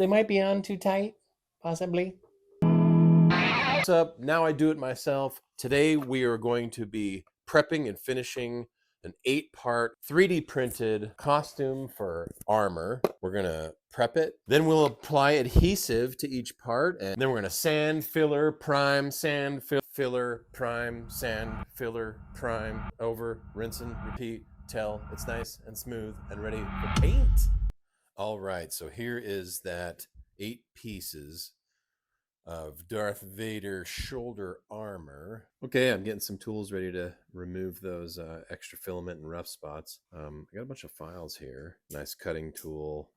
They might be on too tight, possibly. What's up? Now I do it myself. Today we are going to be prepping and finishing an 8-part 3D printed costume for armor. We're gonna prep it, then we'll apply adhesive to each part, and then we're gonna sand, filler, prime, sand, filler, prime, sand, filler, prime, over, rinse and repeat till it's nice and smooth and ready for paint. All right, so here is that 8 pieces of Darth Vader shoulder armor. Okay, I'm getting some tools ready to remove those extra filament and rough spots. I got a bunch of files here. Nice cutting tool.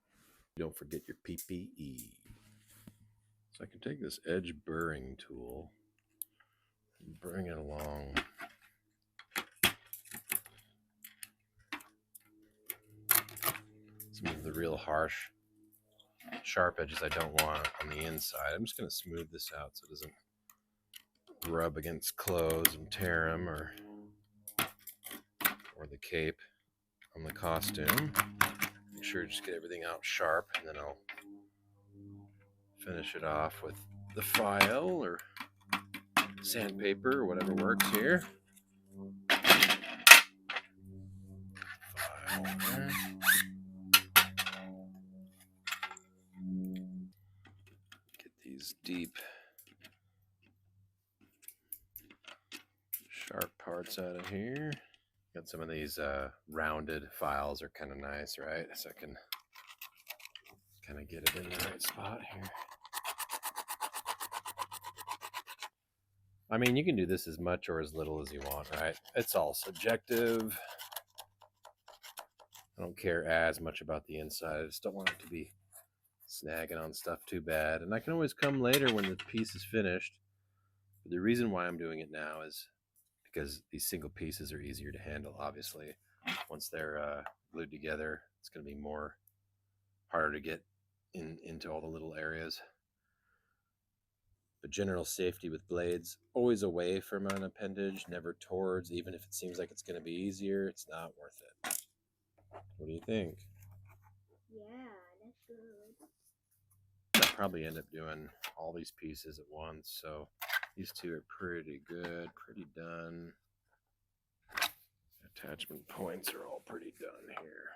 Don't forget your PPE. So I can take this edge burring tool and bring it along. Some of the real harsh, sharp edges I don't want on the inside. I'm just going to smooth this out so it doesn't rub against clothes and tear them or the cape on the costume. Make sure to just get everything out sharp, and then I'll finish it off with the file or sandpaper or whatever works here. File there. Get these deep, sharp parts out of here. Got some of these rounded files are kind of nice, right? So I can kind of get it in the right spot here. I mean, you can do this as much or as little as you want, right? It's all subjective. I don't care as much about the inside. I just don't want it to be snagging on stuff too bad. And I can always come later when the piece is finished. But the reason why I'm doing it now is because these single pieces are easier to handle, obviously. Once they're glued together, it's going to be harder to get into all the little areas. But general safety with blades, always away from an appendage, never towards. Even if it seems like it's going to be easier, it's not worth it. What do you think? Yeah, that's good. I'll probably end up doing all these pieces at once, so these two are pretty good, pretty done. Attachment points are all pretty done here.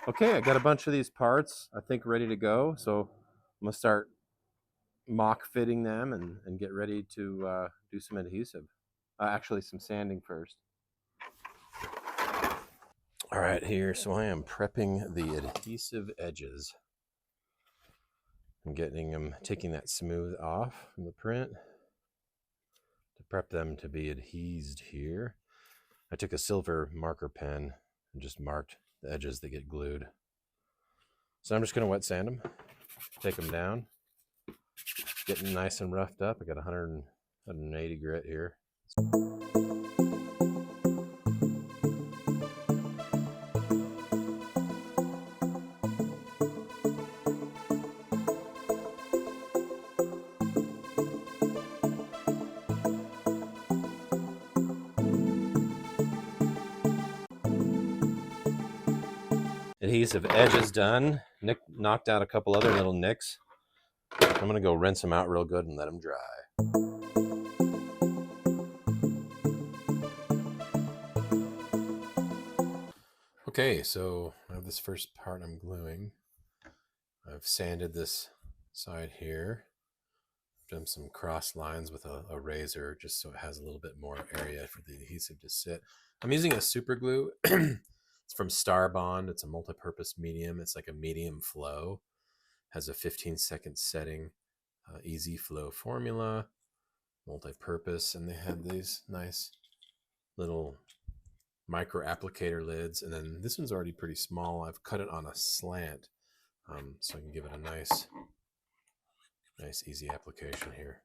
Okay, I got a bunch of these parts, I think, ready to go. So I'm going to start mock fitting them and get ready to do some adhesive. Actually, some sanding first. All right, here, so I am prepping the adhesive edges. I'm taking that smooth off from the print to prep them to be adhesed here. I took a silver marker pen and just marked the edges that get glued. So I'm just going to wet sand them, take them down, getting nice and roughed up. I got 180 grit here. Adhesive edges done. Nick knocked out a couple other little nicks. I'm gonna go rinse them out real good and let them dry. Okay, so I have this first part I'm gluing. I've sanded this side here. Done some cross lines with a razor just so it has a little bit more area for the adhesive to sit. I'm using a super glue. It's from Star Bond. It's a multi-purpose medium. It's like a medium flow. Has a 15-second setting. Easy flow formula. Multi-purpose. And they have these nice little micro applicator lids. And then this one's already pretty small. I've cut it on a slant so I can give it a nice easy application here.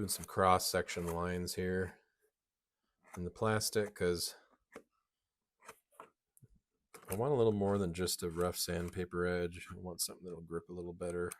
Doing some cross section lines here in the plastic because I want a little more than just a rough sandpaper edge. I want something that'll grip a little better.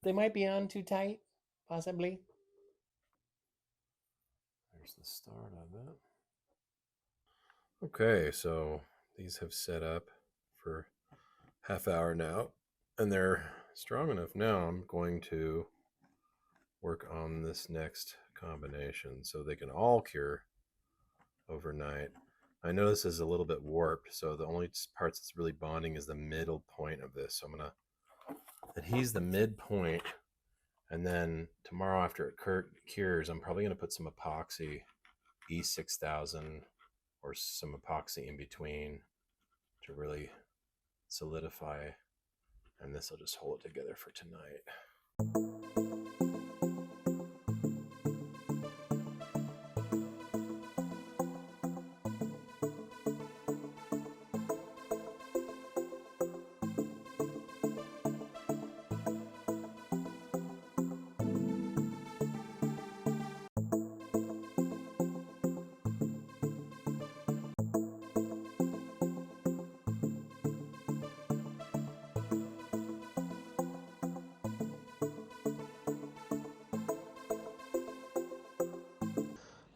They might be on too tight, possibly. There's the start of it. Okay, so these have set up for half hour now, and they're strong enough now. I'm going to work on this next combination so they can all cure overnight. I know this is a little bit warped, so the only parts that's really bonding is the middle point of this. So I'm going to adhese the midpoint, and then tomorrow after it cures, I'm probably going to put some epoxy, E6000, or some epoxy in between to really solidify, and this will just hold it together for tonight.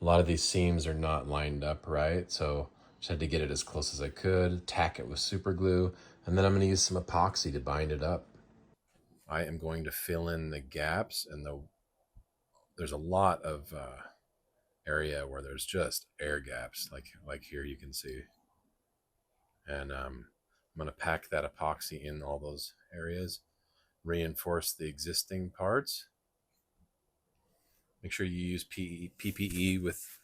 A lot of these seams are not lined up right, so just had to get it as close as I could, tack it with super glue, and then I'm going to use some epoxy to bind it up. I am going to fill in the gaps, and there's a lot of area where there's just air gaps, like here you can see. And I'm going to pack that epoxy in all those areas, reinforce the existing parts. Make sure you use PPE with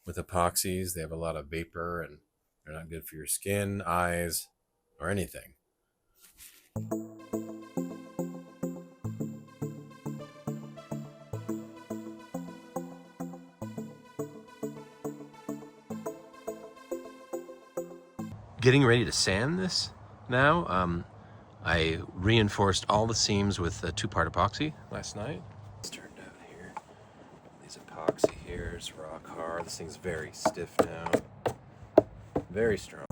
epoxies. They have a lot of vapor and they're not good for your skin, eyes, or anything. Getting ready to sand this now. I reinforced all the seams with a 2-part epoxy last night. It's turned out here. These epoxy here is rock hard. This thing's very stiff now. Very strong.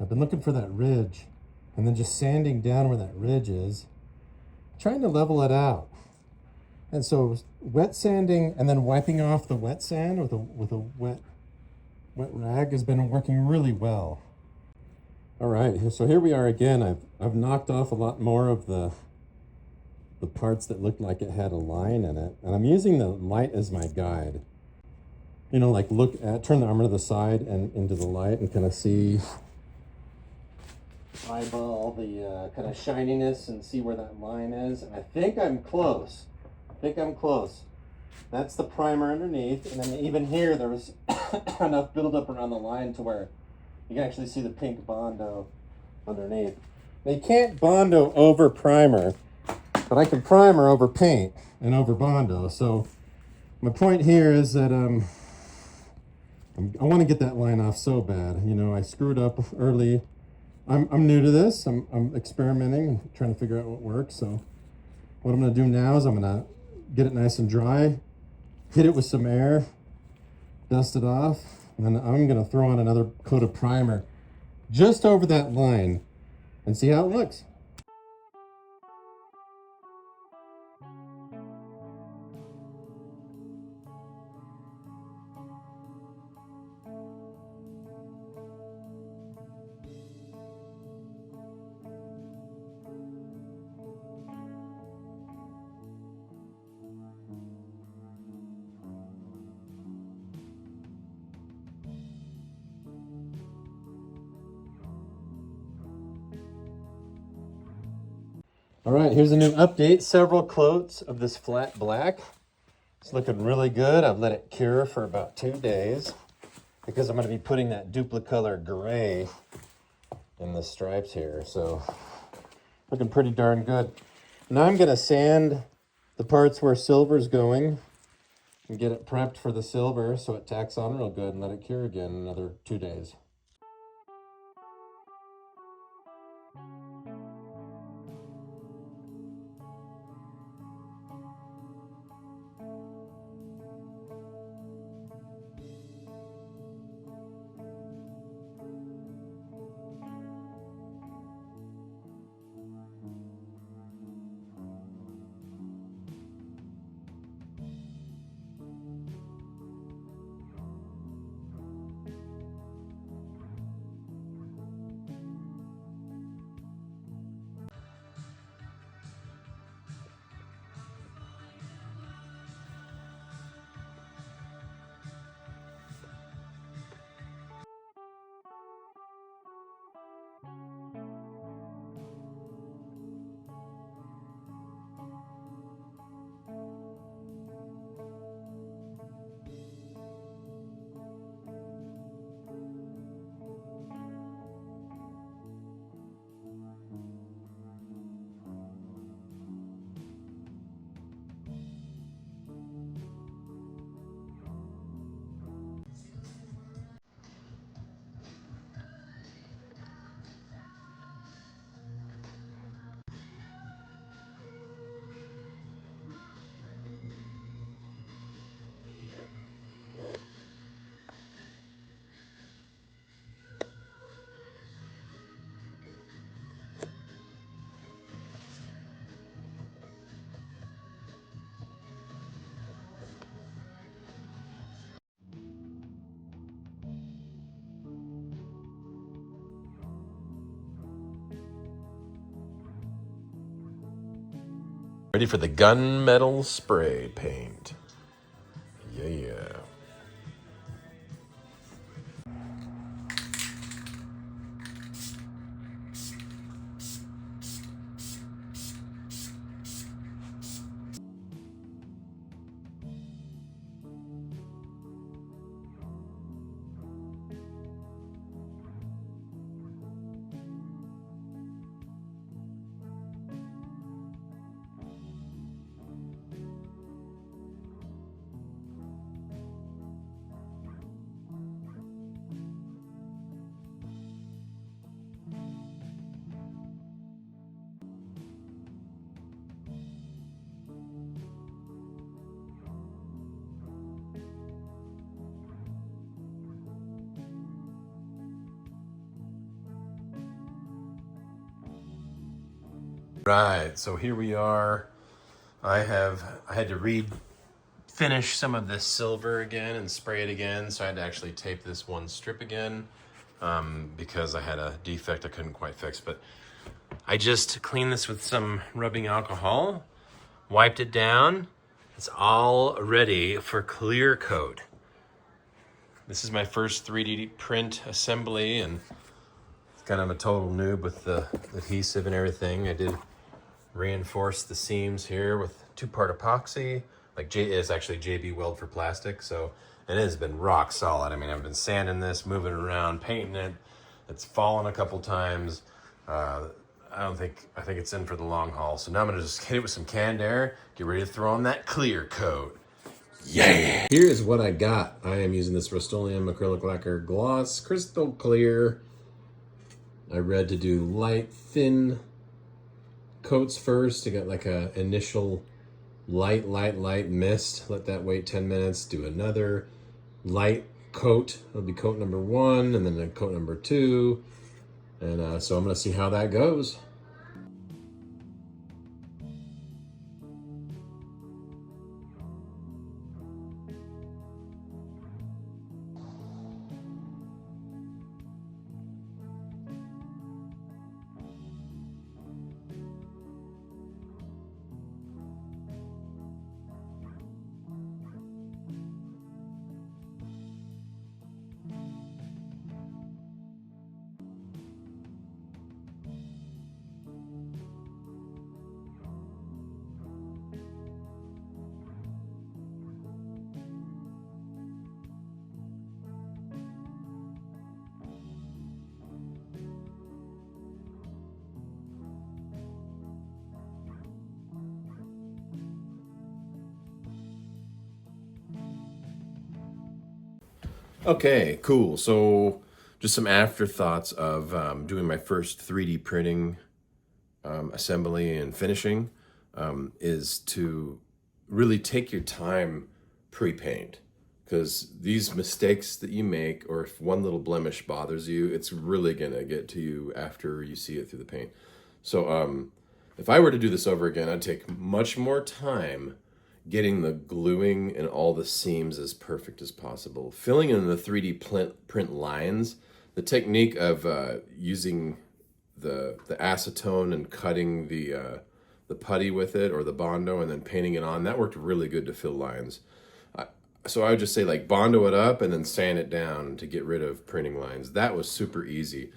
I've been looking for that ridge and then just sanding down where that ridge is, trying to level it out. And so wet sanding and then wiping off the wet sand with a wet rag has been working really well. All right, so here we are again. I've knocked off a lot more of the parts that looked like it had a line in it, and I'm using the light as my guide. You know, like turn the armor to the side and into the light and kind of see, eyeball the kind of shininess and see where that line is. And I think I'm close. That's the primer underneath, and then even here there was enough buildup around the line to where you can actually see the pink Bondo underneath. Now you can't Bondo over primer, but I can primer over paint and over Bondo. So my point here is that I want to get that line off so bad. You know, I screwed up early. I'm new to this. I'm experimenting, trying to figure out what works. So what I'm going to do now is I'm going to get it nice and dry, hit it with some air, dust it off, and then I'm going to throw on another coat of primer just over that line and see how it looks. All right, here's a new update. Several coats of this flat black. It's looking really good. I've let it cure for about 2 days because I'm going to be putting that duplicolor gray in the stripes here. So looking pretty darn good. Now I'm going to sand the parts where silver's going and get it prepped for the silver so it tacks on real good and let it cure again another 2 days. Ready for the gunmetal spray paint. Yeah. Right, so here we are. I had to finish some of this silver again and spray it again, so I had to actually tape this one strip again because I had a defect I couldn't quite fix. But I just cleaned this with some rubbing alcohol, wiped it down. It's all ready for Clearcoat. This is my first 3D print assembly, and it's kind of a total noob with the adhesive and everything. I did reinforce the seams here with 2-part epoxy. It's actually JB Weld for plastic, so it has been rock solid. I mean, I've been sanding this, moving it around, painting it. It's fallen a couple times. I think it's in for the long haul. So now I'm gonna just hit it with some canned air, get ready to throw on that Clearcoat. Yeah! Here is what I got. I am using this Rust-Oleum acrylic lacquer gloss, crystal clear. I read to do light, thin coats first to get like a initial light mist. Let that wait 10 minutes. Do another light coat. It'll be coat number 1, and then coat number 2. And so I'm gonna see how that goes. Okay, cool. So just some afterthoughts of doing my first 3D printing assembly and finishing is to really take your time pre-paint, because these mistakes that you make, or if one little blemish bothers you, it's really gonna get to you after you see it through the paint. So if I were to do this over again, I'd take much more time getting the gluing and all the seams as perfect as possible. Filling in the 3D print lines, the technique of using the acetone and cutting the putty with it, or the Bondo, and then painting it on, that worked really good to fill lines. So I would just say, like, Bondo it up and then sand it down to get rid of printing lines. That was super easy.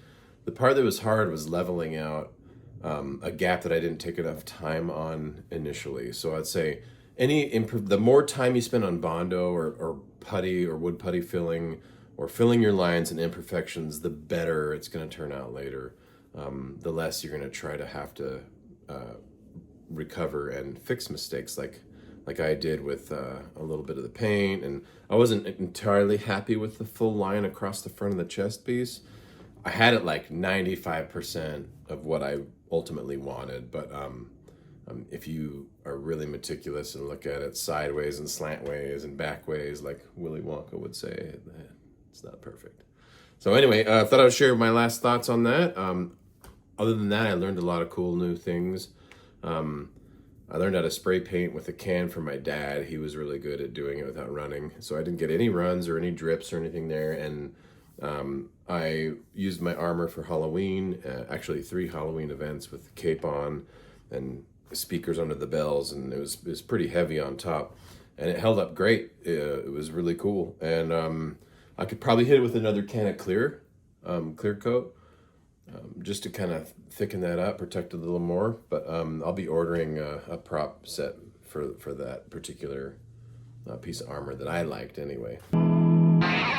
The part that was hard was leveling out a gap that I didn't take enough time on initially. So I'd say the more time you spend on Bondo or putty or wood putty filling, or filling your lines and imperfections, the better it's going to turn out later. The less you're going to try to have to recover and fix mistakes like I did with a little bit of the paint. And I wasn't entirely happy with the full line across the front of the chest piece. I had it like 95% of what I ultimately wanted, but if you are really meticulous and look at it sideways and slantways and backways, like Willy Wonka would say, it's not perfect. So anyway, I thought I would share my last thoughts on that. Other than that, I learned a lot of cool new things. I learned how to spray paint with a can from my dad. He was really good at doing it without running, so I didn't get any runs or any drips or anything there. And I used my armor for Halloween, actually 3 Halloween events with the cape on, and speakers under the bells, and it was pretty heavy on top, and it held up great. It was really cool, and I could probably hit it with another can of clear coat, just to kind of thicken that up, protect it a little more. But I'll be ordering a prop set for that particular piece of armor that I liked anyway.